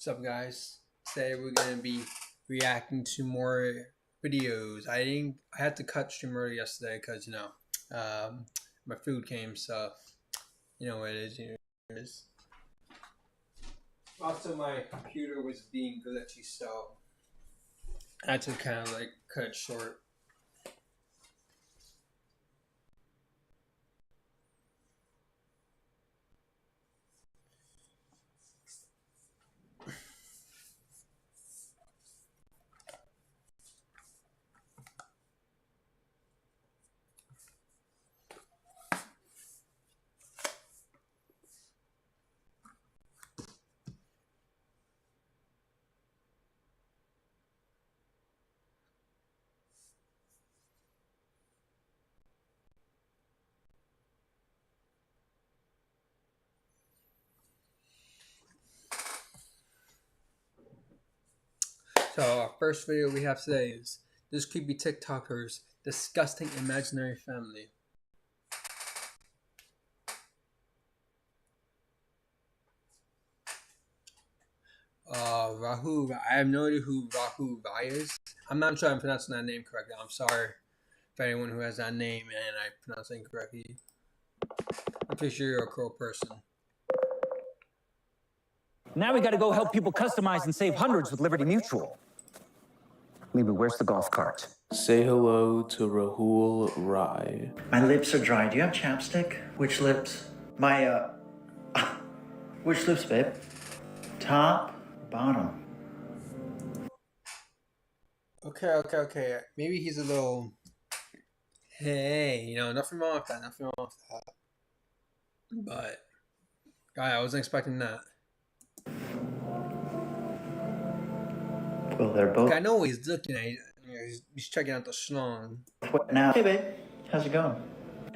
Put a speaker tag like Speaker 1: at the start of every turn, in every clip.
Speaker 1: What's up, guys? Today we're gonna be reacting to more videos. I had to cut stream early yesterday because my food came, so you know what it is. You know what it is. Also, my computer was being glitchy, so I had to kind of like cut it short. So our first video we have today is this creepy TikToker's disgusting imaginary family. Rahul. I have no idea who Rahul Rai is. I'm not sure I'm pronouncing that name correctly. I'm sorry for anyone who has that name and I pronounce it incorrectly. I'm pretty sure you're a cool person.
Speaker 2: Now we gotta go help people customize and save hundreds with Liberty Mutual. Maybe where's the golf cart?
Speaker 3: Say hello to Rahul Rai.
Speaker 4: My lips are dry. Do you have chapstick? Which lips? My, which lips, babe? Top, bottom.
Speaker 1: Okay. Maybe he's a little... Hey, nothing wrong with that. Nothing wrong with that. But, I wasn't expecting that.
Speaker 4: Well, they're both...
Speaker 1: I know what he's looking at. He's checking out the schlong.
Speaker 4: What now? Hey, babe. How's it going?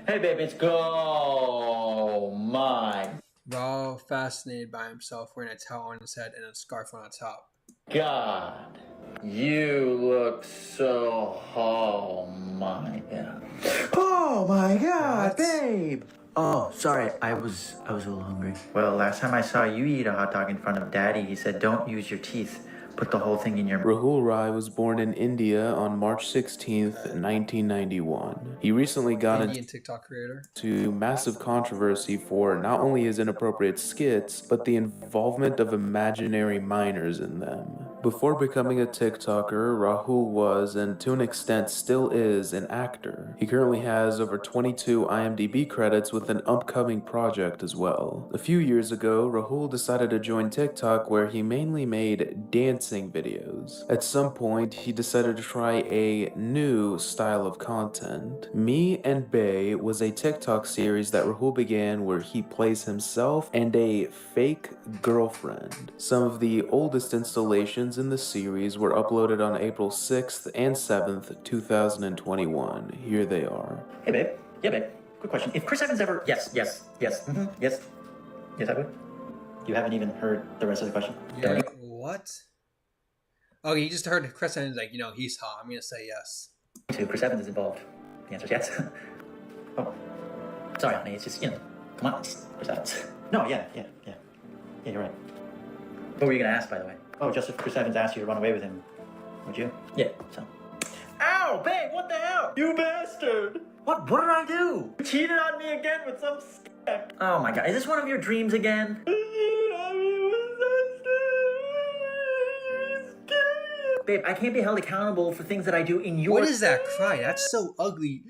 Speaker 4: Hey, babe, it's go. My
Speaker 1: Raw, fascinated by himself, wearing a towel on his head and a scarf on the top.
Speaker 4: God. You look so... Oh, my God. Oh, my God, babe. Oh, sorry. I was a little hungry. Well, last time I saw you eat a hot dog in front of Daddy, he said, don't use your teeth. Put the whole thing in your...
Speaker 3: Rahul Rai was born in India on March 16th, 1991. He recently got
Speaker 1: Indian TikTok creator.
Speaker 3: into massive controversy for not only his inappropriate skits, but the involvement of imaginary minors in them. Before becoming a TikToker, Rahul was, and to an extent still is, an actor. He currently has over 22 IMDb credits with an upcoming project as well. A few years ago, Rahul decided to join TikTok, where he mainly made dancing videos. At some point, he decided to try a new style of content. Me and Bay was a TikTok series that Rahul began where he plays himself and a fake girlfriend. Some of the oldest installations in the series were uploaded on April 6th and 7th, 2021. Here they are.
Speaker 4: Hey, babe. Yeah, babe. Quick question. If Chris Evans ever... Yes. Yes, I would. You haven't even heard the rest of the question?
Speaker 1: Yeah, what? Oh, you just heard Chris Evans like, he's hot. I'm gonna say yes.
Speaker 4: Chris Evans is involved. The answer is yes. Oh. Sorry, honey. It's just, come on. Chris Evans. No, yeah. Yeah, you're right. What were you gonna ask, by the way? Oh, just if Chris Evans asked you to run away with him, would you? Yeah, so. Ow, babe, what the hell? You bastard! What did I do? You cheated on me again with some scam. Oh my God, is this one of your dreams again? Babe, I can't be held accountable for things that I do in your...
Speaker 1: What is that cry? That's so ugly.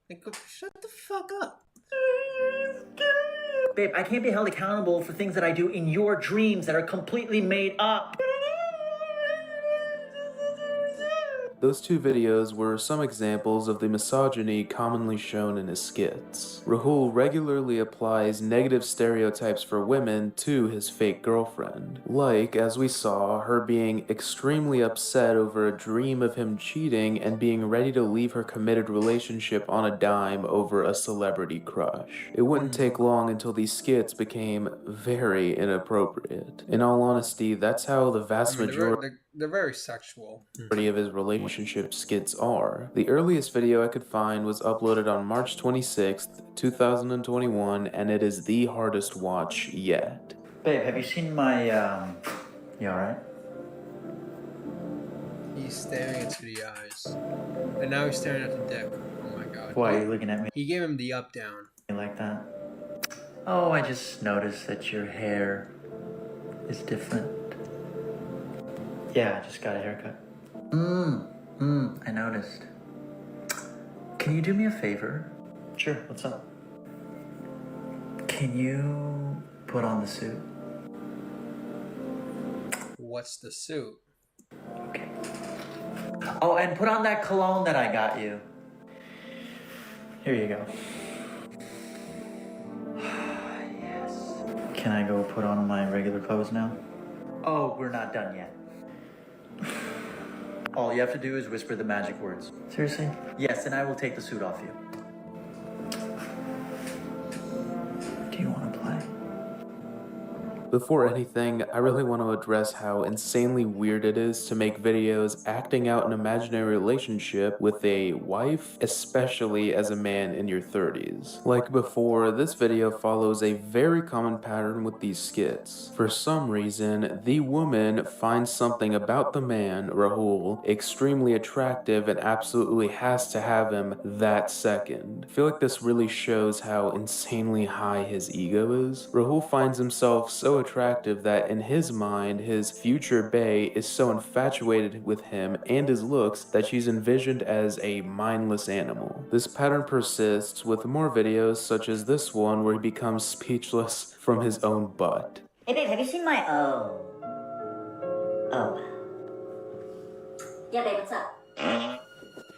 Speaker 1: Like, shut the fuck up.
Speaker 4: Babe, I can't be held accountable for things that I do in your dreams that are completely made up.
Speaker 3: Those two videos were some examples of the misogyny commonly shown in his skits. Rahul regularly applies negative stereotypes for women to his fake girlfriend, like, as we saw, her being extremely upset over a dream of him cheating and being ready to leave her committed relationship on a dime over a celebrity crush. It wouldn't take long until these skits became very inappropriate. In all honesty, that's how the vast majority
Speaker 1: They're very sexual.
Speaker 3: of his relationship skits are. The earliest video I could find was uploaded on March 26th, 2021, and it is the hardest watch yet.
Speaker 4: Babe, have you seen my, you alright?
Speaker 1: He's staring into the eyes. And now he's staring at the dick. Oh my god.
Speaker 4: Why are you looking at me
Speaker 1: He gave him the up down.
Speaker 4: like that? Oh, I just noticed that your hair is different. Yeah, I just got a haircut. I noticed. Can you do me a favor? Sure, what's up? Can you put on the suit?
Speaker 1: What's the suit?
Speaker 4: Okay. Oh, and put on that cologne that I got you. Here you go. Yes. Can I go put on my regular clothes now? Oh, we're not done yet. All you have to do is whisper the magic words. Seriously? Yes, and I will take the suit off you. Do you want to play?
Speaker 3: Before anything, I really want to address how insanely weird it is to make videos acting out an imaginary relationship with a wife, especially as a man in your 30s. Like before, this video follows a very common pattern with these skits. For some reason, the woman finds something about the man, Rahul, extremely attractive and absolutely has to have him that second. I feel like this really shows how insanely high his ego is. Rahul finds himself so attractive that in his mind, his future bae is so infatuated with him and his looks that she's envisioned as a mindless animal. This pattern persists with more videos such as this one where he becomes speechless from his own butt.
Speaker 5: Hey babe, have you seen my Yeah babe, what's up?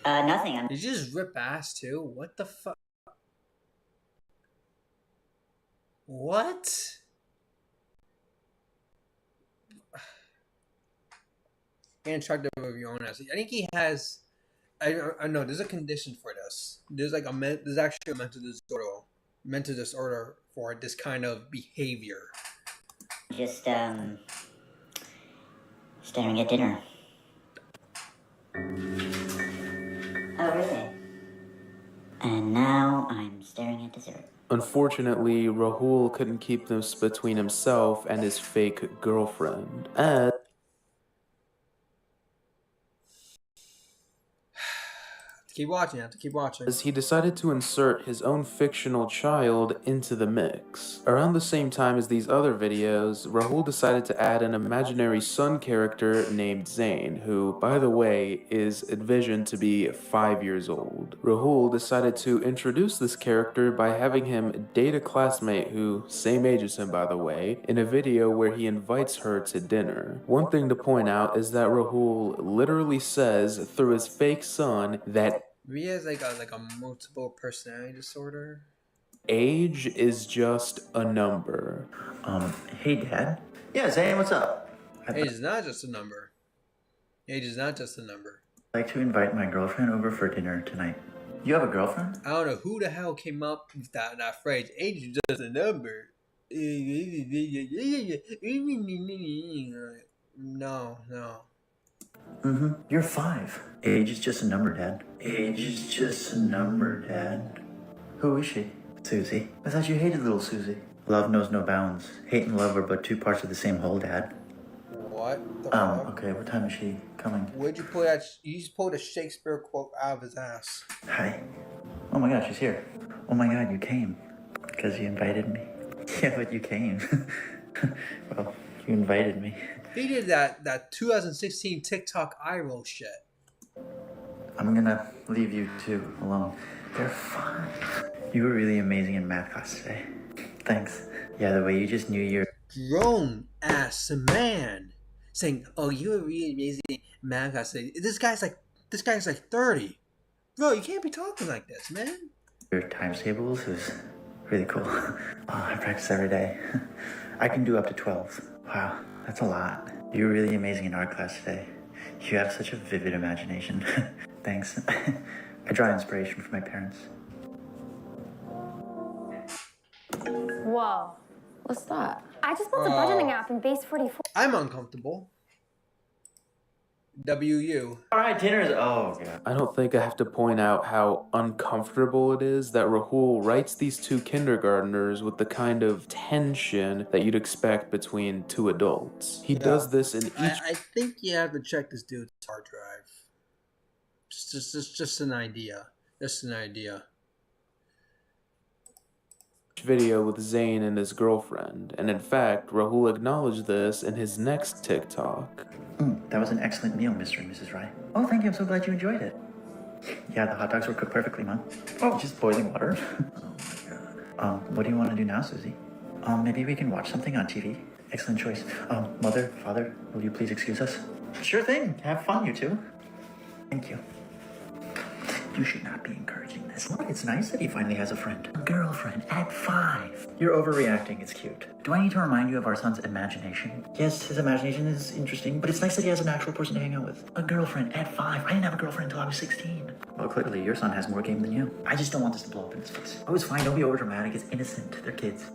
Speaker 5: Nothing. I'm
Speaker 1: Did you just rip ass too? What the fuck? What? And attractive of your own ass. I think he has. I know there's a condition for this. There's like there's actually a mental disorder for this kind of behavior.
Speaker 5: just staring at dinner. Oh really? And now I'm staring at dessert.
Speaker 3: Unfortunately, Rahul couldn't keep this between himself and his fake girlfriend. And
Speaker 1: Keep watching. I have to keep watching.
Speaker 3: he decided to insert his own fictional child into the mix. Around the same time as these other videos, Rahul decided to add an imaginary son character named Zane, who, by the way, is envisioned to be 5 years old. Rahul decided to introduce this character by having him date a classmate who, same age as him by the way, in a video where he invites her to dinner. One thing to point out is that Rahul literally says through his fake son that
Speaker 1: He has like a multiple personality disorder.
Speaker 3: age is just a number.
Speaker 4: Hey, Dad? Yeah, Zane, what's up?
Speaker 1: Age is not just a number. Age is not just a number.
Speaker 4: I'd like to invite my girlfriend over for dinner tonight. You have a girlfriend?
Speaker 1: I don't know who the hell came up with that phrase. Age is just a number. No.
Speaker 4: Mm-hmm. You're 5. Age is just a number, Dad. Age is just a number, Dad. Who is she? Susie. I thought you hated little Susie. Love knows no bounds. Hate and love are but two parts of the same whole, Dad.
Speaker 1: What the fuck?
Speaker 4: Okay, what time is she coming?
Speaker 1: Where'd you pull that? You just pulled a Shakespeare quote out of his ass.
Speaker 4: Hi. Oh my God, she's here. Oh my God, you came. Because you invited me. Yeah, but you came. Well, you invited me.
Speaker 1: He did that 2016 TikTok eye roll shit.
Speaker 4: I'm gonna leave you two alone. They're fine. You were really amazing in math class today. Thanks. Yeah, the way you just knew your...
Speaker 1: Grown ass man saying, "Oh, you were really amazing in math class today." This guy's like This guy's like 30. Bro, you can't be talking like this, man.
Speaker 4: Your times tables is really cool. Oh, I practice every day. I can do up to 12. Wow, that's a lot. You're really amazing in art class today. You have such a vivid imagination. Thanks. I draw inspiration from my parents.
Speaker 6: Whoa.
Speaker 7: What's that?
Speaker 6: I just built a budgeting app in Base 44.
Speaker 1: I'm uncomfortable. WU.
Speaker 4: All right, dinner is. Oh, God.
Speaker 3: I don't think I have to point out how uncomfortable it is that Rahul writes these two kindergartners with the kind of tension that you'd expect between two adults. He does this in each
Speaker 1: I think you have to check this dude's hard drive. Just an idea. Just an idea.
Speaker 3: video with Zayn and his girlfriend, and in fact, Rahul acknowledged this in his next TikTok.
Speaker 4: That was an excellent meal, Mr. and Mrs. Rai. Oh, thank you. I'm so glad you enjoyed it. Yeah, the hot dogs were cooked perfectly, Mom. Oh, just boiling water. Oh my God. What do you want to do now, Susie? Maybe we can watch something on TV. Excellent choice. Mother, Father, will you please excuse us? Sure thing. Have fun, you two. Thank you. You should not be encouraging this. Look, it's nice that he finally has a friend. A girlfriend at 5. You're overreacting. It's cute. Do I need to remind you of our son's imagination? Yes, his imagination is interesting, but it's nice that he has an actual person to hang out with. A girlfriend at 5. I didn't have a girlfriend until I was 16. Well, clearly your son has more game than you. I just don't want this to blow up in his face. Oh, it's fine. Don't be overdramatic. It's innocent. They're kids.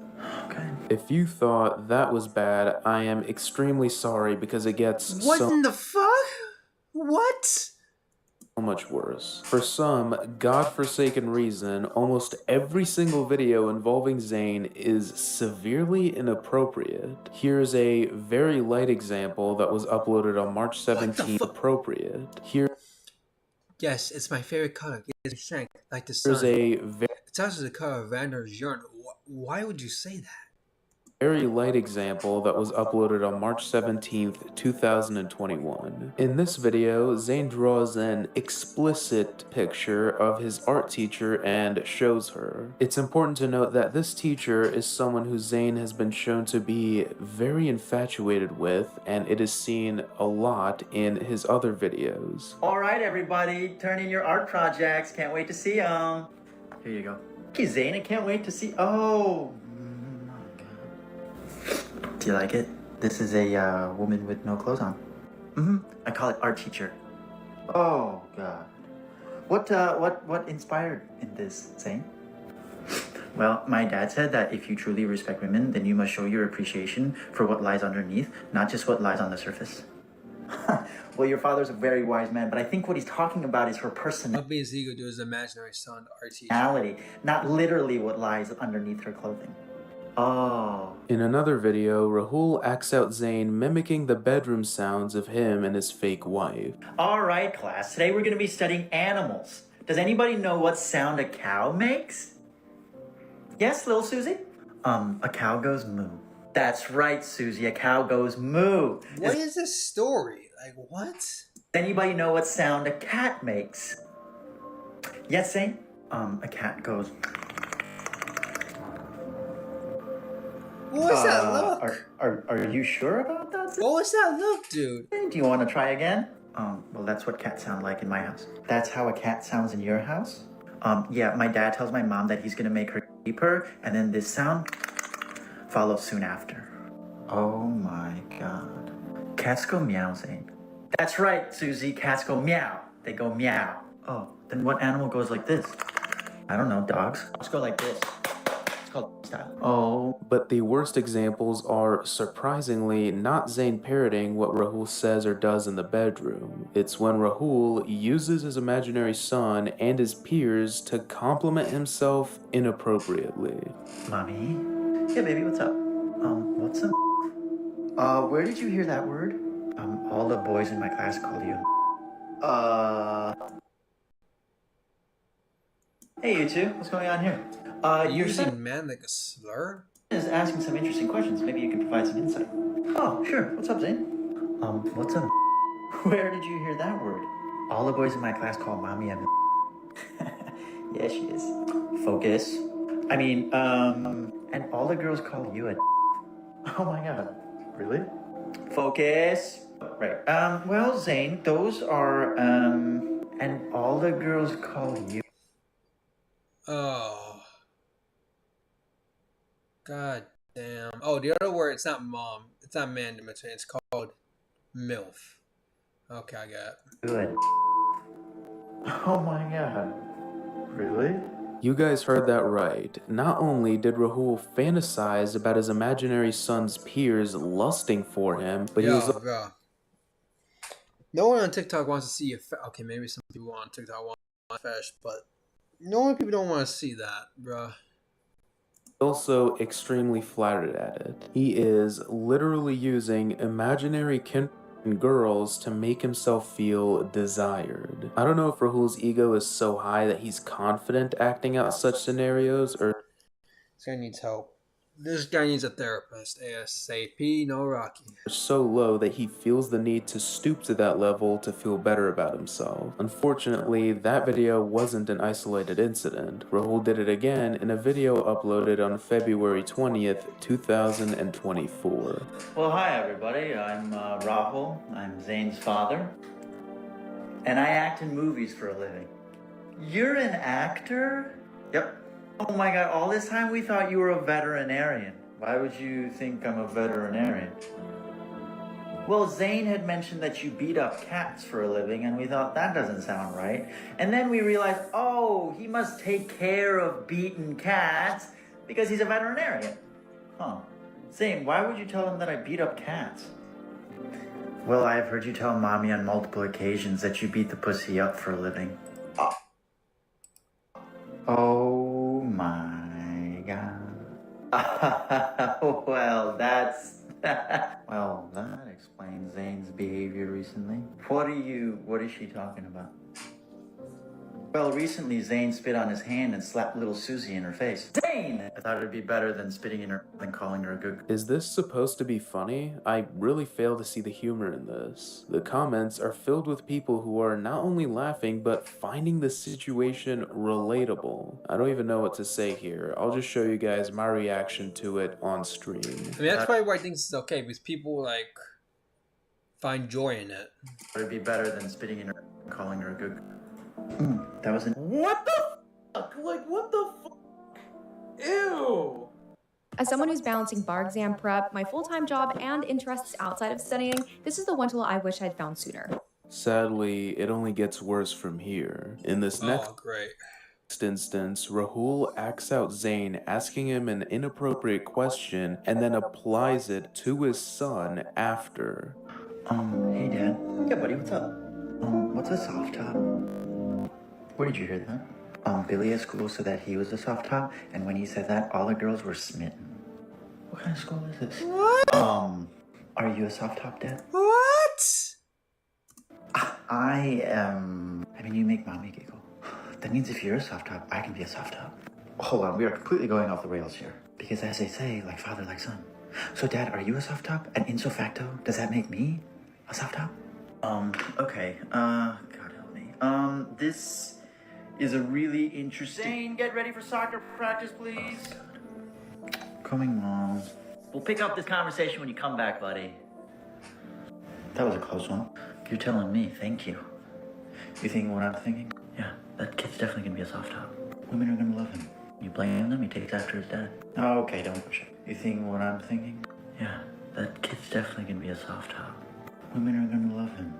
Speaker 4: Okay.
Speaker 3: If you thought that was bad, I am extremely sorry because it gets
Speaker 1: What
Speaker 3: so
Speaker 1: in the fuck? What?
Speaker 3: much worse. For some godforsaken reason, almost every single video involving Zayn is severely inappropriate. Here's a very light example that was uploaded on March 17th. Appropriate.
Speaker 1: Yes, it's my favorite color. It's strength, like the sun.
Speaker 3: Here's a very
Speaker 1: It's also the color of Vander's urine. Why would you say that?
Speaker 3: light example that was uploaded on March 17th, 2021. In this video, Zayn draws an explicit picture of his art teacher and shows her. It's important to note that this teacher is someone who Zayn has been shown to be very infatuated with, and it is seen a lot in his other videos.
Speaker 4: All right, everybody. Turn in your art projects. Can't wait to see them. Here you go. Thank you, Zayn. I can't wait to see. Oh. Do you like it? This is a woman with no clothes on. I call it art teacher. Oh God. What inspired in this, Zayn? Well, my dad said that if you truly respect women, then you must show your appreciation for what lies underneath, not just what lies on the surface. Well, your father's a very wise man, but I think what he's talking about is her
Speaker 1: What made his ego do his imaginary son, art teacher?
Speaker 4: personality, not literally what lies underneath her clothing. Oh.
Speaker 3: In another video, Rahul acts out Zayn mimicking the bedroom sounds of him and his fake wife.
Speaker 4: All right, class. Today we're going to be studying animals. Does anybody know what sound a cow makes? Yes, little Susie? A cow goes moo. That's right, Susie. A cow goes moo.
Speaker 1: What is this story? Like, what?
Speaker 4: Does anybody know what sound a cat makes? Yes, Zayn? A cat goes...
Speaker 1: What was that look?
Speaker 4: Are you sure about that, Zayn?
Speaker 1: What was that look, dude?
Speaker 4: Do you want to try again? Well, that's what cats sound like in my house. That's how a cat sounds in your house? Yeah, my dad tells my mom that he's gonna make her keep her, and then this sound follows soon after. Oh my God. Cats go meow, Zayn. That's right, Susie. Cats go meow. They go meow. Oh, then what animal goes like this? I don't know, dogs. Dogs go like this. It's called style. Oh.
Speaker 3: But the worst examples are, surprisingly, not Zayn parroting what Rahul says or does in the bedroom. It's when Rahul uses his imaginary son and his peers to compliment himself inappropriately.
Speaker 4: Mommy? Yeah, baby, what's up? What's up? Where did you hear that word? All the boys in my class call you. Hey, you two. What's going on here?
Speaker 1: You're
Speaker 4: Your son
Speaker 1: using man like a slur?
Speaker 4: is asking some interesting questions. Maybe you can provide some insight. Oh, sure. What's up, Zayn? What's up? Where did you hear that word? All the boys in my class call mommy a. Yeah, she is. Focus. I mean, and all the girls call you a. Oh my God. Really? Focus. Right. Well, Zayn, those are, And all the girls call you.
Speaker 1: Oh. God damn. Oh, the other word, it's not mom. It's not man dimension. It's called MILF. Okay, I got it.
Speaker 4: Good. Oh my god. Really?
Speaker 3: You guys heard that right. Not only did Rahul fantasize about his imaginary son's peers lusting for him, but he was
Speaker 1: Bro. No one on TikTok wants to see a okay, maybe some people on TikTok want a fetish, but no many people don't want to see that, bro.
Speaker 3: also extremely flattered at it. He is literally using imaginary girls to make himself feel desired. I don't know if Rahul's ego is so high that he's confident acting out such scenarios, or
Speaker 1: This guy needs help. This guy needs a therapist. ASAP, no Rocky.
Speaker 3: so low that he feels the need to stoop to that level to feel better about himself. Unfortunately, that video wasn't an isolated incident. Rahul did it again in a video uploaded on February 20th, 2024.
Speaker 4: Well, hi everybody. I'm Rahul. I'm Zane's father. And I act in movies for a living. You're an actor? Yep. Oh my god, all this time we thought you were a veterinarian. Why would you think I'm a veterinarian? Well, Zane had mentioned that you beat up cats for a living, and we thought that doesn't sound right. And then we realized, oh, he must take care of beaten cats because he's a veterinarian. Huh. Zane, why would you tell him that I beat up cats? Well, I've heard you tell Mommy on multiple occasions that you beat the pussy up for a living. Oh my god. Well, that's... well, that explains Zane's behavior recently. What is she talking about? Well, recently Zane spit on his hand and slapped little Susie in her face. Zane! I thought it'd be better than spitting in her than calling her a good...
Speaker 3: Is this supposed to be funny? I really fail to see the humor in this. The comments are filled with people who are not only laughing, but finding the situation relatable. I don't even know what to say here. I'll just show you guys my reaction to it on stream.
Speaker 1: I mean, that's probably why I think this is okay, because people, like, find joy in it.
Speaker 4: It'd be better than spitting in her and calling her a good... that was an... What the fuck? Like, what the fuck? Ew!
Speaker 7: As someone who's balancing bar exam prep, my full-time job, and interests outside of studying, this is the one tool I wish I'd found sooner.
Speaker 3: Sadly, it only gets worse from here. In this next
Speaker 1: Great.
Speaker 3: instance, Rahul acts out Zane asking him an inappropriate question and then applies it to his son after.
Speaker 4: Hey Dad. Yeah, buddy, what's up? What's a soft top? Where did you hear that? Billy at school said that he was a soft top, and when he said that, all the girls were smitten. What kind of school is this?
Speaker 1: What?
Speaker 4: Are you a soft top, Dad?
Speaker 1: What?
Speaker 4: I am... I mean, you make Mommy giggle. That means if you're a soft top, I can be a soft top. Hold on, we are completely going off the rails here. Because as they say, like father, like son. So Dad, are you a soft top? And ipso facto, does that make me a soft top? Okay, God help me. This is a really interesting... Zane, get ready for soccer practice, please. Oh, coming, Mom. We'll pick up this conversation when you come back, buddy. That was a close one. You're telling me, thank you. You thinking what I'm thinking? Yeah, that kid's definitely gonna be a soft top. Women are gonna love him. You blame him, he takes after his dad. Oh, okay, don't push it. You thinking what I'm thinking? Yeah, that kid's definitely gonna be a soft top. Women are gonna love him.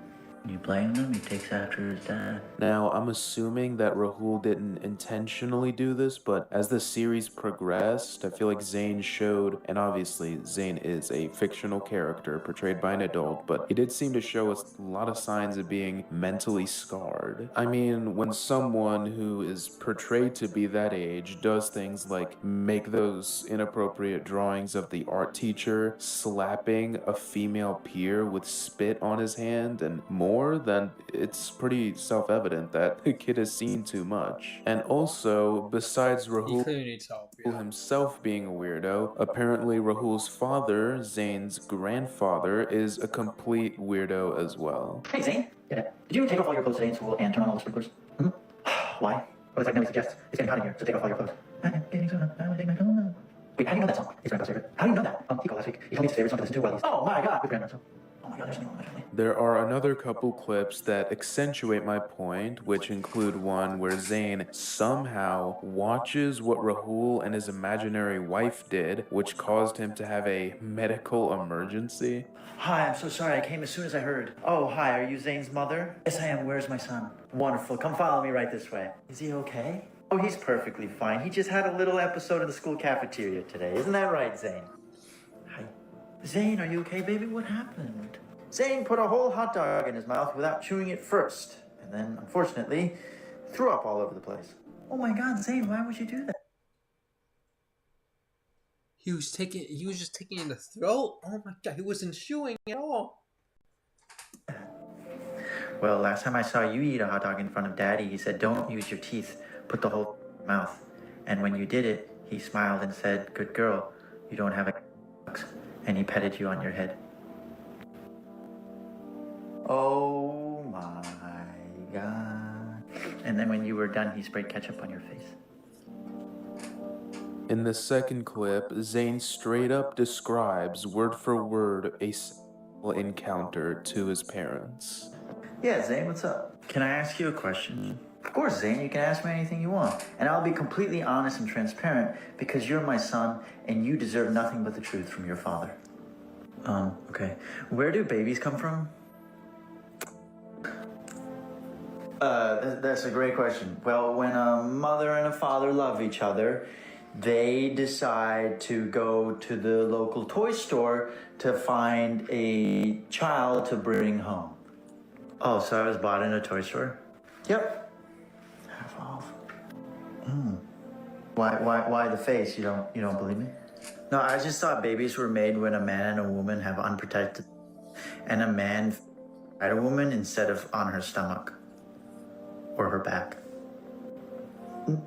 Speaker 4: You blame him, he takes after his dad.
Speaker 3: Now, I'm assuming that Rahul didn't intentionally do this, but as the series progressed, I feel like Zane showed, and obviously Zane is a fictional character portrayed by an adult, but he did seem to show us a lot of signs of being mentally scarred. I mean, when someone who is portrayed to be that age does things like make those inappropriate drawings of the art teacher slapping a female peer with spit on his hand and more, then it's pretty self-evident that the kid has seen too much. And also, besides
Speaker 1: He
Speaker 3: Rahul
Speaker 1: clearly needs help. Yeah.
Speaker 3: himself being a weirdo, apparently Rahul's father, Zane's grandfather, is a complete weirdo as well.
Speaker 4: Hey, Zane. Yeah. Did you take off all your clothes today in school and turn on all the sprinklers? Hmm? Why? Well, it's like Nelly suggests. It's getting hot in here, so take off all your clothes. I'm getting so hot, I want to take my clothes off. Wait, how do you know that song? It's Grandpa's favorite. How do you know that? He called last week. He told me it's his favorite song to listen to while he's... Oh my god! With Grandma, so... Oh my god, there's something wrong with my family.
Speaker 3: There are another couple clips that accentuate my point, which include one where Zayn somehow watches what Rahul and his imaginary wife did, which caused him to have a medical emergency.
Speaker 4: Hi, I'm so sorry. I came as soon as I heard. Oh, hi, are you Zane's mother? Yes, I am. Where's my son? Wonderful. Come follow me right this way. Is he okay? Oh, he's perfectly fine. He just had a little episode in the school cafeteria today. Isn't that right, Zane? Hi. Zane, are you okay, baby? What happened? Zane put a whole hot dog in his mouth without chewing it first. And then, unfortunately, threw up all over the place. Oh my God, Zane, why would you do that?
Speaker 1: He was just taking it in the throat. Oh my God, he wasn't chewing at all.
Speaker 4: Well, last time I saw you eat a hot dog in front of Daddy, he said, don't use your teeth, put the whole mouth. And when you did it, he smiled and said, good girl, you don't have a and he petted you on your head. Oh my God. And then when you were done, he sprayed ketchup on your face.
Speaker 3: In the second clip, Zayn straight up describes word for word a sexual encounter to his parents.
Speaker 4: Yeah, Zane, what's up? Can I ask you a question? Of course, Zane, you can ask me anything you want. And I'll be completely honest and transparent because you're my son and you deserve nothing but the truth from your father. Okay. Where do babies come from? That's a great question. Well, when a mother and a father love each other, they decide to go to the local toy store to find a child to bring home. Oh, so I was bought in a toy store? Yep. Half off. Why the face? You don't believe me? No, I just thought babies were made when a man and a woman have unprotected, and a man at a woman instead of on her stomach or her back.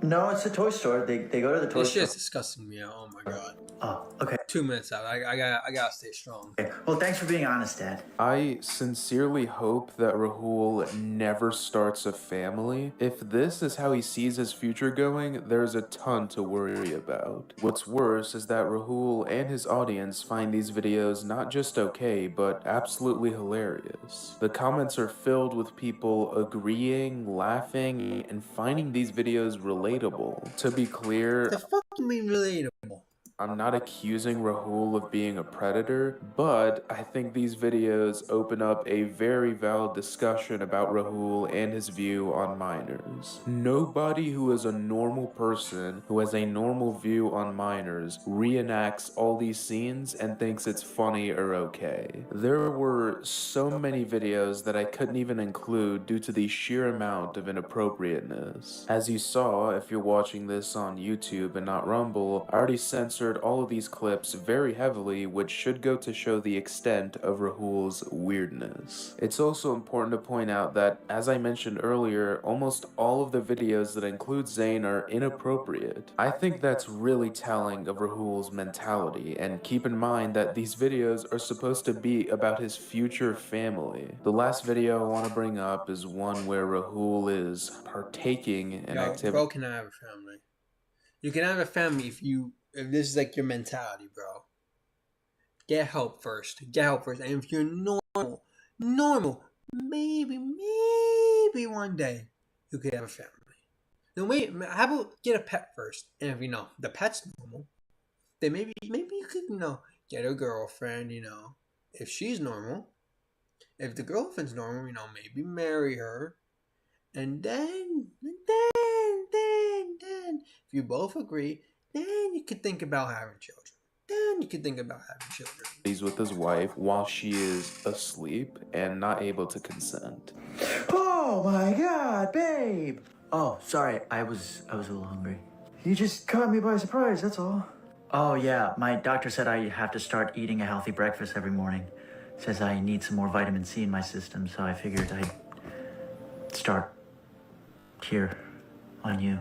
Speaker 4: No, it's a toy store. They go to the toy
Speaker 1: This
Speaker 4: store.
Speaker 1: shit's disgusting me out. Oh my God.
Speaker 4: Oh, okay.
Speaker 1: 2 minutes out. I gotta stay strong.
Speaker 4: Okay. Well, thanks for being honest, Dad.
Speaker 3: I sincerely hope that Rahul never starts a family. If this is how he sees his future going, there's a ton to worry about. What's worse is that Rahul and his audience find these videos not just okay, but absolutely hilarious. The comments are filled with people agreeing, laughing, and finding these videos relatable. To be clear,
Speaker 1: The fuck you mean relatable?
Speaker 3: I'm not accusing Rahul of being a predator, but I think these videos open up a very valid discussion about Rahul and his view on minors. Nobody who is a normal person, who has a normal view on minors, reenacts all these scenes and thinks it's funny or okay. There were so many videos that I couldn't even include due to the sheer amount of inappropriateness. As you saw, if you're watching this on YouTube and not Rumble, I already censored all of these clips very heavily, which should go to show the extent of Rahul's weirdness. It's also important to point out that, as I mentioned earlier, almost all of the videos that include Zayn are inappropriate. I think that's really telling of Rahul's mentality, and keep in mind that these videos are supposed to be about his future family. The last video I want to bring up is one where Rahul is partaking in activity.
Speaker 1: Bro can have a family. You can have a family if this is like your mentality, bro. Get help first. And if you're normal, maybe one day you could have a family. No, wait, how about get a pet first? And if the pet's normal, then maybe you could, get a girlfriend, if she's normal. If the girlfriend's normal, maybe marry her. And then, if you both agree, then you could think about having children.
Speaker 3: He's with his wife while she is asleep and not able to consent.
Speaker 4: Oh my God, babe! Oh, sorry, I was a little hungry. You just caught me by surprise, that's all. Oh yeah, my doctor said I have to start eating a healthy breakfast every morning. Says I need some more vitamin C in my system, so I figured I'd start here on you.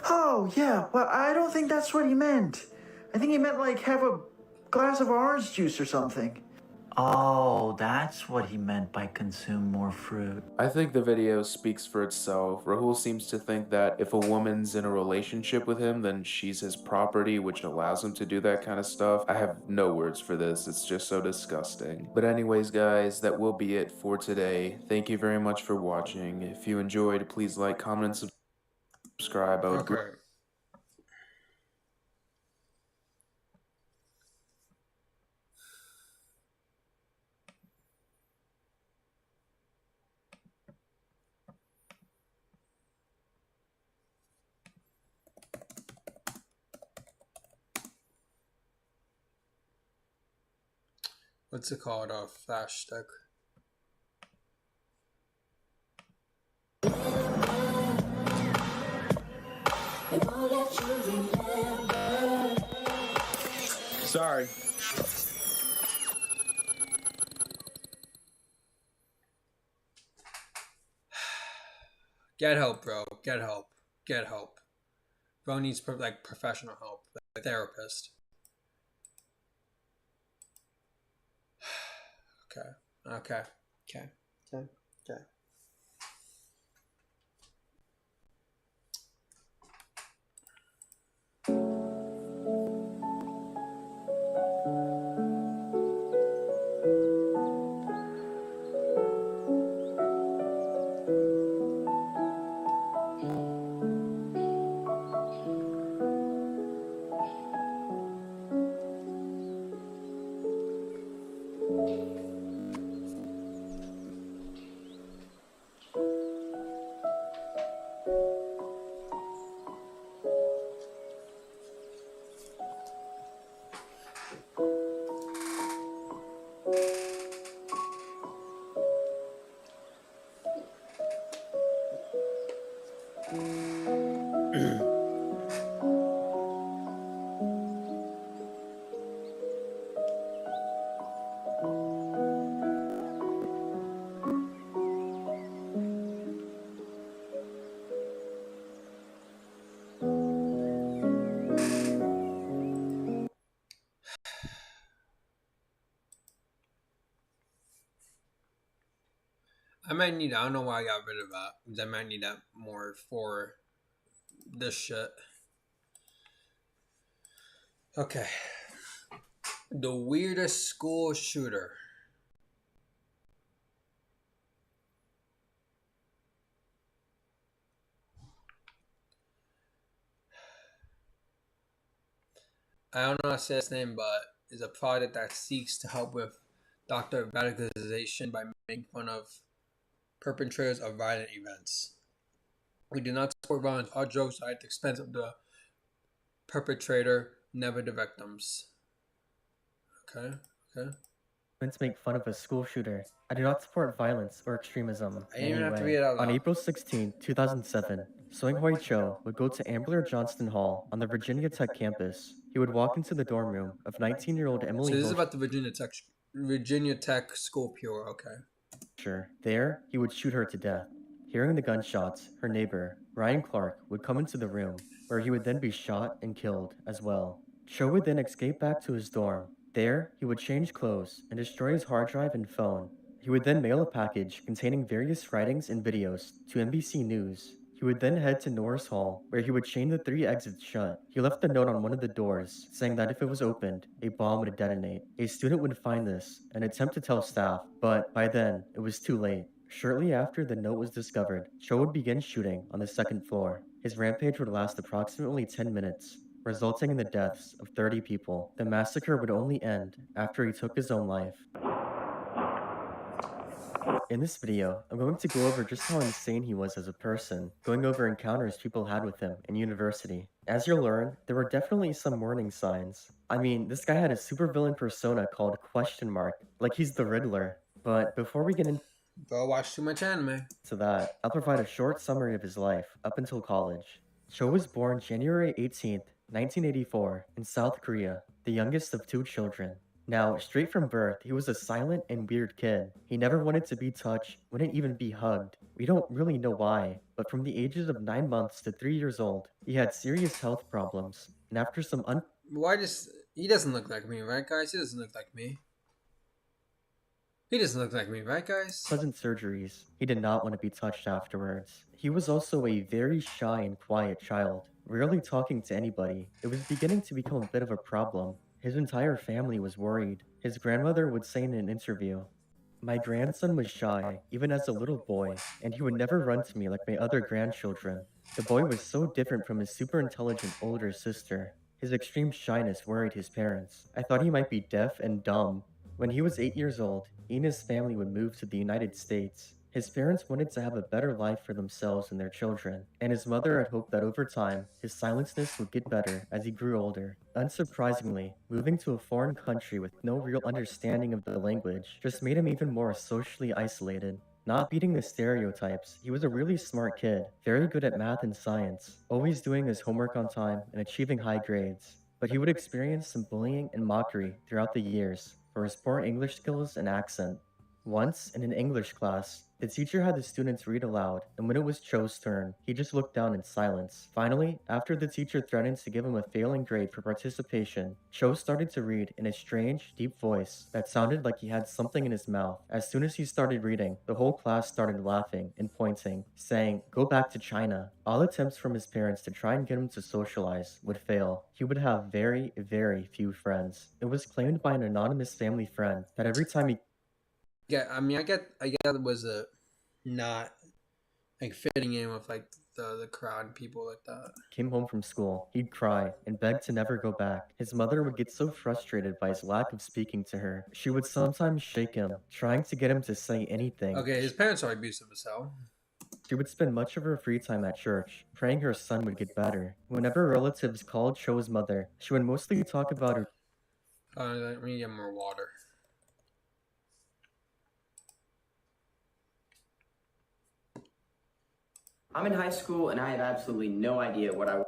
Speaker 4: Oh, yeah, well, I don't think that's what he meant. I think he meant, like, have a glass of orange juice or something. Oh, that's what he meant by consume more fruit.
Speaker 3: I think the video speaks for itself. Rahul seems to think that if a woman's in a relationship with him, then she's his property, which allows him to do that kind of stuff. I have no words for this. It's just so disgusting. But anyways, guys, that will be it for today. Thank you very much for watching. If you enjoyed, please like, comment, and subscribe. I would
Speaker 1: Okay. What's it called? A flash stick.
Speaker 3: Sorry.
Speaker 1: Get help, bro. Get help. Get help. Bro needs like professional help, like a therapist. Okay. Okay. Okay. Okay. Okay. I might need. I don't know why I got rid of that. I might need that more for this shit. Okay. The weirdest school shooter. I don't know how to say his name, but is a project that seeks to help with doctor radicalization by making fun of perpetrators of violent events. We do not support violence. All jokes are at the expense of the perpetrator, never the victims. Okay, okay.
Speaker 8: To make fun of a school shooter. I do not support violence or extremism
Speaker 1: I
Speaker 8: in
Speaker 1: didn't even
Speaker 8: any
Speaker 1: have to
Speaker 8: way.
Speaker 1: read it out
Speaker 8: On
Speaker 1: loud.
Speaker 8: April 16, 2007, Soing Hoi Cho would go to Ambler Johnston Hall on the Virginia Tech campus. He would walk into the dorm room of 19-year-old
Speaker 1: So
Speaker 8: Emily
Speaker 1: this is
Speaker 8: Hosher.
Speaker 1: about the Virginia Tech school pure. Okay.
Speaker 8: There, he would shoot her to death. Hearing the gunshots, her neighbor, Ryan Clark, would come into the room, where he would then be shot and killed as well. Cho would then escape back to his dorm. There, he would change clothes and destroy his hard drive and phone. He would then mail a package containing various writings and videos to NBC News. He would then head to Norris Hall, where he would chain the 3 exits shut. He left a note on one of the doors, saying that if it was opened, a bomb would detonate. A student would find this and attempt to tell staff, but by then, it was too late. Shortly after the note was discovered, Cho would begin shooting on the 2nd floor. His rampage would last approximately 10 minutes, resulting in the deaths of 30 people. The massacre would only end after he took his own life. In this video, I'm going to go over just how insane he was as a person, going over encounters people had with him in university. As you'll learn, there were definitely some warning signs. I mean, this guy had a supervillain persona called Question Mark, like he's the Riddler. But before we get into
Speaker 1: Bro, watch too much anime.
Speaker 8: that, I'll provide a short summary of his life up until college. Cho was born January 18th, 1984, in South Korea, the youngest of 2 children. Now, straight from birth, he was a silent and weird kid. He never wanted to be touched, wouldn't even be hugged. We don't really know why, but from the ages of 9 months to 3 years old, he had serious health problems. And after some
Speaker 1: Why he doesn't look like me, right, guys? He doesn't look like me. He doesn't look like me, right, guys?
Speaker 8: pleasant surgeries. He did not want to be touched afterwards. He was also a very shy and quiet child, rarely talking to anybody. It was beginning to become a bit of a problem. His entire family was worried. His grandmother would say in an interview, "My grandson was shy, even as a little boy, and he would never run to me like my other grandchildren. The boy was so different from his super intelligent older sister. His extreme shyness worried his parents. I thought he might be deaf and dumb." When he was 8 years old, he and his family would move to the United States. His parents wanted to have a better life for themselves and their children, and his mother had hoped that over time, his silenceness would get better as he grew older. Unsurprisingly, moving to a foreign country with no real understanding of the language just made him even more socially isolated. Not beating the stereotypes, he was a really smart kid, very good at math and science, always doing his homework on time and achieving high grades. But he would experience some bullying and mockery throughout the years for his poor English skills and accent. Once, in an English class, the teacher had the students read aloud, and when it was Cho's turn, he just looked down in silence. Finally, after the teacher threatened to give him a failing grade for participation, Cho started to read in a strange, deep voice that sounded like he had something in his mouth. As soon as he started reading, the whole class started laughing and pointing, saying, "Go back to China." All attempts from his parents to try and get him to socialize would fail. He would have very, very few friends. It was claimed by an anonymous family friend that every time he
Speaker 1: Yeah, I mean, I get it was a not like fitting in with like the crowd and people like that.
Speaker 8: came home from school, he'd cry and beg to never go back. His mother would get so frustrated by his lack of speaking to her. She would sometimes shake him, trying to get him to say anything.
Speaker 1: Okay, his parents are abusive as hell.
Speaker 8: She would spend much of her free time at church, praying her son would get better. Whenever relatives called Cho's mother, she would mostly talk about her
Speaker 1: Let me get more water.
Speaker 9: I'm in high school and I have absolutely no idea what I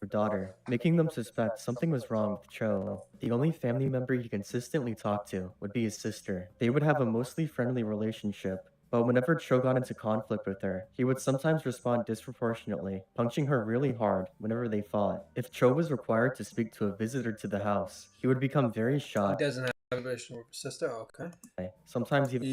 Speaker 8: her daughter, making them suspect something was wrong with Cho. The only family member he consistently talked to would be his sister. They would have a mostly friendly relationship, but whenever Cho got into conflict with her, he would sometimes respond disproportionately, punching her really hard whenever they fought. If Cho was required to speak to a visitor to the house, he would become very
Speaker 1: He
Speaker 8: shy,
Speaker 1: doesn't have a relationship with his sister. Okay.
Speaker 8: sometimes even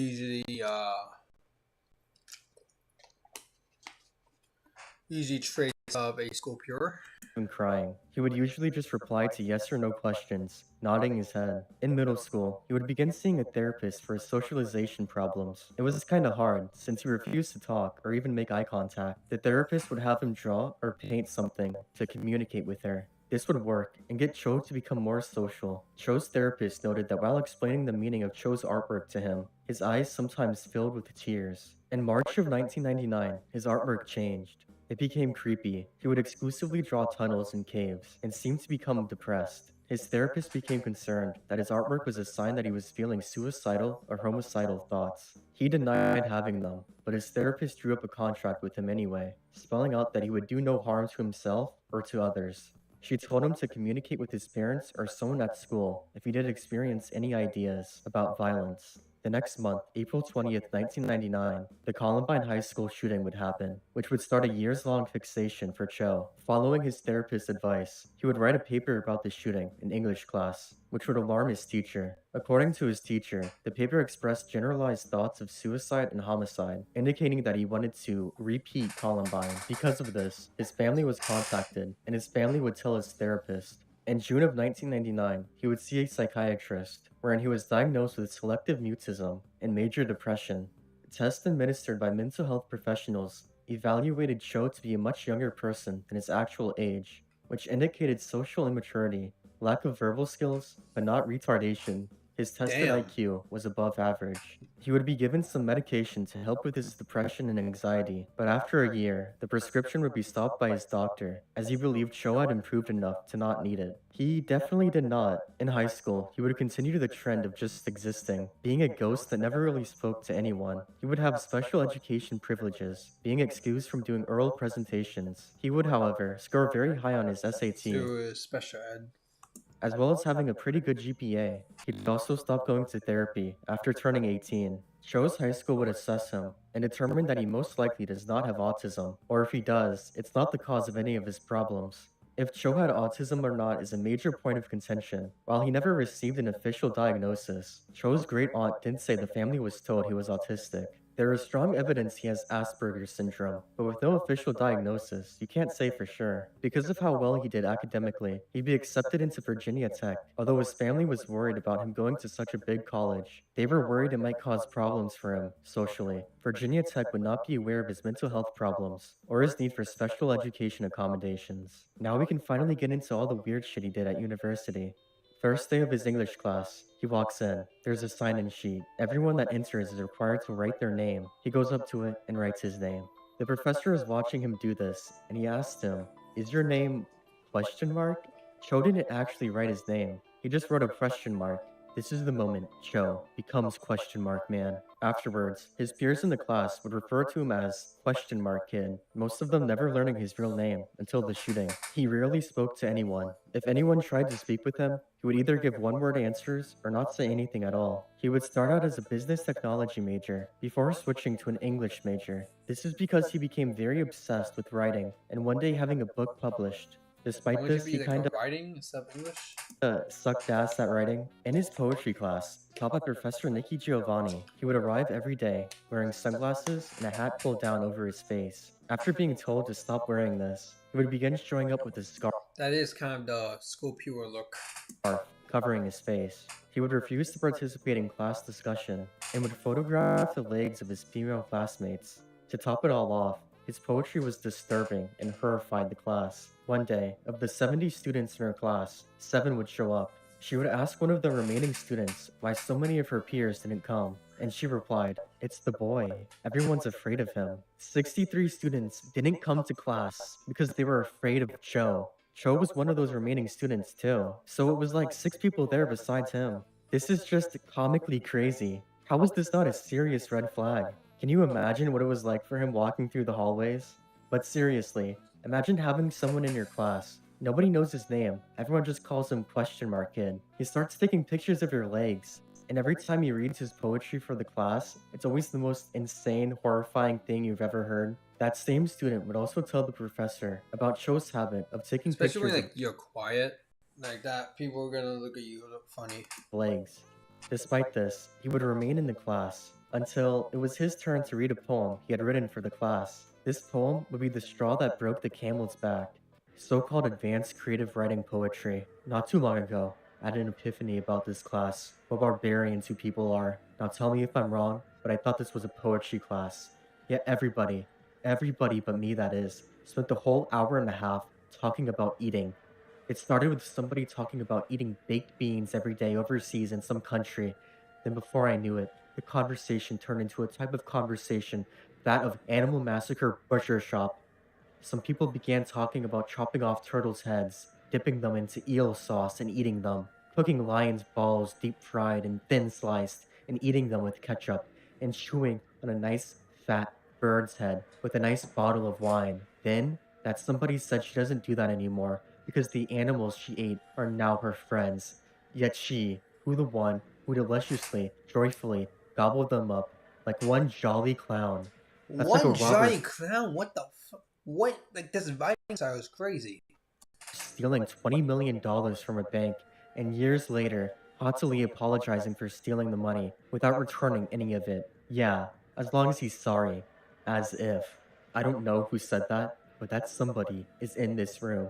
Speaker 1: Usually traits of a school pure.
Speaker 8: crying. He would usually just reply to yes or no questions, nodding his head. In middle school, he would begin seeing a therapist for his socialization problems. It was kind of hard, since he refused to talk or even make eye contact. The therapist would have him draw or paint something to communicate with her. This would work and get Cho to become more social. Cho's therapist noted that while explaining the meaning of Cho's artwork to him, his eyes sometimes filled with tears. In March of 1999, his artwork changed. It became creepy. He would exclusively draw tunnels and caves and seemed to become depressed. His therapist became concerned that his artwork was a sign that he was feeling suicidal or homicidal thoughts. He denied having them, but his therapist drew up a contract with him anyway, spelling out that he would do no harm to himself or to others. She told him to communicate with his parents or someone at school if he did experience any ideas about violence. The next month, April 20th, 1999, the Columbine High School shooting would happen, which would start a years-long fixation for Cho. Following his therapist's advice, he would write a paper about the shooting in English class, which would alarm his teacher. According to his teacher, the paper expressed generalized thoughts of suicide and homicide, indicating that he wanted to repeat Columbine. Because of this, his family was contacted, and his family would tell his therapist. In June of 1999, he would see a psychiatrist, wherein he was diagnosed with selective mutism and major depression. Tests administered by mental health professionals evaluated Cho to be a much younger person than his actual age, which indicated social immaturity, lack of verbal skills, but not retardation. His tested
Speaker 1: Damn.
Speaker 8: IQ was above average. He would be given some medication to help with his depression and anxiety, but after a year, the prescription would be stopped by his doctor, as he believed Cho had improved enough to not need it. He definitely did not. In high school, he would continue the trend of just existing, being a ghost that never really spoke to anyone. He would have special education privileges, being excused from doing oral presentations. He would, however, score very high on his SAT.
Speaker 1: Through special ed.
Speaker 8: As well as having a pretty good GPA. He'd also stop going to therapy after turning 18. Cho's high school would assess him and determine that he most likely does not have autism, or if he does, it's not the cause of any of his problems. If Cho had autism or not is a major point of contention. While he never received an official diagnosis, Cho's great aunt did say the family was told he was autistic. There is strong evidence he has Asperger's syndrome, but with no official diagnosis, you can't say for sure. Because of how well he did academically, he'd be accepted into Virginia Tech, although his family was worried about him going to such a big college. They were worried it might cause problems for him, socially. Virginia Tech would not be aware of his mental health problems, or his need for special education accommodations. Now we can finally get into all the weird shit he did at university. First day of his English class, he walks in. There's a sign-in sheet. Everyone that enters is required to write their name. He goes up to it and writes his name. The professor is watching him do this, and he asked him, "Is your name question mark?" Cho didn't actually write his name. He just wrote a question mark. This is the moment Cho becomes question mark man. Afterwards, his peers in the class would refer to him as question mark kid, most of them never learning his real name until the shooting. He rarely spoke to anyone. If anyone tried to speak with him, he would either give one-word answers or not say anything at all. He would start out as a business technology major before switching to an English major. This is because he became very obsessed with writing and one day having a book published. Despite this, he kind of
Speaker 1: writing instead of English.
Speaker 8: Sucked ass at writing. In his poetry class, taught by Professor Nikki Giovanni, he would arrive every day wearing sunglasses and a hat pulled down over his face. After being told to stop wearing this, he would begin showing up with a scarf
Speaker 1: That is kind of the school pure look.
Speaker 8: covering his face. He would refuse to participate in class discussion and would photograph the legs of his female classmates. To top it all off, his poetry was disturbing and horrified the class. One day, of the 70 students in her class, 7 would show up. She would ask one of the remaining students why so many of her peers didn't come, and she replied, "It's the boy. Everyone's afraid of him." 63 students didn't come to class because they were afraid of Cho. Cho was one of those remaining students too, so it was like 6 people there besides him. This is just comically crazy. How is this not a serious red flag? Can you imagine what it was like for him walking through the hallways? But seriously, imagine having someone in your class Nobody knows his name. Everyone just calls him Question Mark Kid. He starts taking pictures of your legs. And every time he reads his poetry for the class, it's always the most insane, horrifying thing you've ever heard. That same student would also tell the professor about Cho's habit of taking
Speaker 1: Especially when
Speaker 8: pictures
Speaker 1: like you're quiet like that, people are gonna look at you look funny.
Speaker 8: of legs. Despite this, he would remain in the class until it was his turn to read a poem he had written for the class. This poem would be the straw that broke the camel's back. So-called advanced creative writing poetry. Not too long ago, I had an epiphany about this class. What barbarians you people are. Now tell me if I'm wrong, but I thought this was a poetry class. Yet everybody but me that is, spent the whole hour and a half talking about eating. It started with somebody talking about eating baked beans every day overseas in some country. Then before I knew it, the conversation turned into a type of conversation, that of Animal Massacre Butcher Shop. Some people began talking about chopping off turtles' heads, dipping them into eel sauce and eating them, cooking lion's balls deep fried and thin sliced, and eating them with ketchup, and chewing on a nice fat bird's head with a nice bottle of wine. Then, that somebody said she doesn't do that anymore because the animals she ate are now her friends. Yet she, who the one who deliciously, joyfully gobbled them up like one jolly clown. That's like a
Speaker 1: One
Speaker 8: robber
Speaker 1: giant clown? What the fuck? What? Like, this writing style is crazy.
Speaker 8: stealing $20 million from a bank, and years later, haughtily apologizing for stealing the money without returning any of it. Yeah, as long as he's sorry. As if. I don't know who said that, but that somebody is in this room.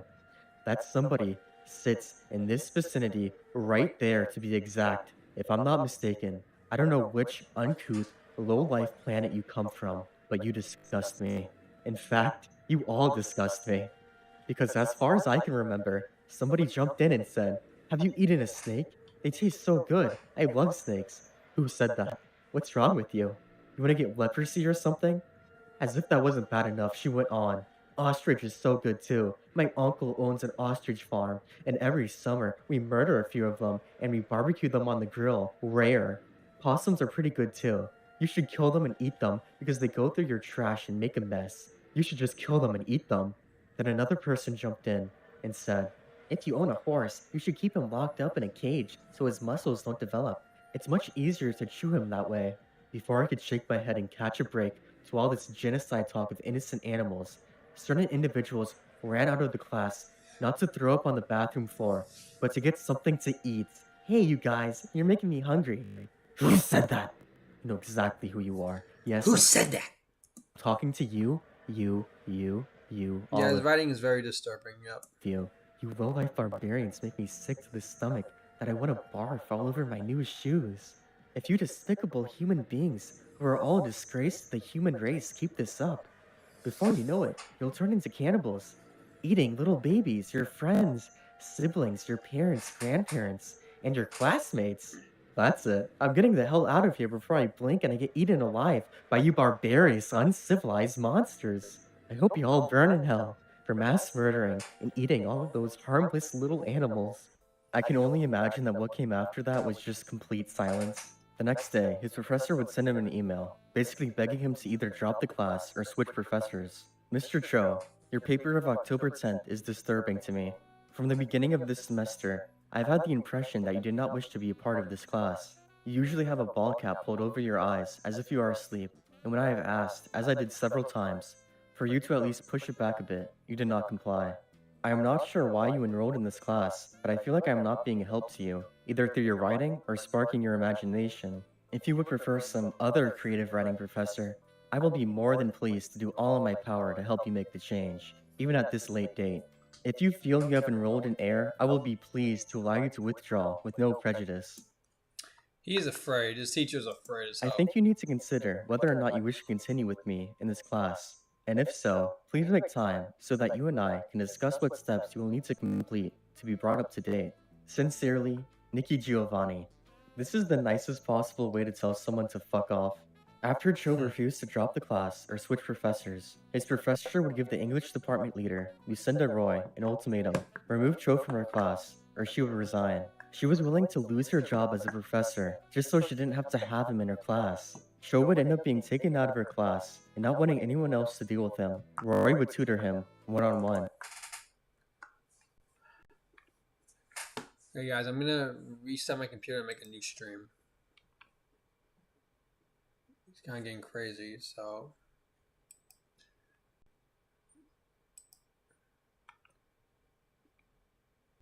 Speaker 8: That somebody sits in this vicinity right there to be exact, if I'm not mistaken. I don't know which uncouth, low-life planet you come from, but you disgust me. In fact, you all disgust me. Because as far as I can remember, somebody jumped in and said, "Have you eaten a snake? They taste so good. I love snakes." Who said that? What's wrong with you? You want to get leprosy or something? As if that wasn't bad enough, she went on. Ostrich is so good too. My uncle owns an ostrich farm, and every summer we murder a few of them and we barbecue them on the grill. Rare. Possums are pretty good too. You should kill them and eat them because they go through your trash and make a mess. You should just kill them and eat them. Then another person jumped in and said, "If you own a horse, you should keep him locked up in a cage so his muscles don't develop. It's much easier to chew him that way." Before I could shake my head and catch a break to all this genocide talk of innocent animals, certain individuals ran out of the class, not to throw up on the bathroom floor, but to get something to eat. Hey, you guys, you're making me hungry. Who said that? You know exactly who you are. Yes,
Speaker 1: Who
Speaker 8: I'm
Speaker 1: said that?
Speaker 8: talking to you, all
Speaker 1: Yeah, his
Speaker 8: of
Speaker 1: writing is very disturbing. Yep.
Speaker 8: you. You low-life barbarians make me sick to the stomach that I want to barf all over my new shoes. If you despicable human beings who are all a disgrace to the human race keep this up, before you know it, you'll turn into cannibals, eating little babies, your friends, siblings, your parents, grandparents, and your classmates. That's it. I'm getting the hell out of here before I blink and I get eaten alive by you barbarous, uncivilized monsters. I hope you all burn in hell for mass murdering and eating all of those harmless little animals. I can only imagine that what came after that was just complete silence. The next day, his professor would send him an email, basically begging him to either drop the class or switch professors. "Mr. Cho, your paper of October 10th is disturbing to me. From the beginning of this semester, I've had the impression that you did not wish to be a part of this class. You usually have a ball cap pulled over your eyes as if you are asleep, and when I have asked, as I did several times, for you to at least push it back a bit, you did not comply. I am not sure why you enrolled in this class, but I feel like I am not being a help to you, either through your writing or sparking your imagination. If you would prefer some other creative writing professor, I will be more than pleased to do all in my power to help you make the change, even at this late date. If you feel you have enrolled in error, I will be pleased to allow you to withdraw with no prejudice.
Speaker 1: He is afraid. His teacher's afraid as
Speaker 8: I
Speaker 1: hell.
Speaker 8: think you need to consider whether or not you wish to continue with me in this class. And if so, please make time so that you and I can discuss what steps you will need to complete to be brought up to date. Sincerely, Nikki Giovanni. This is the nicest possible way to tell someone to fuck off. After Cho refused to drop the class or switch professors, his professor would give the English department leader, Lucinda Roy, an ultimatum: remove Cho from her class, or she would resign. She was willing to lose her job as a professor, just so she didn't have to have him in her class. Cho would end up being taken out of her class, and not wanting anyone else to deal with him. Roy would tutor him, one-on-one.
Speaker 1: Hey guys, I'm gonna reset my computer and make a new stream. It's kind of getting crazy, so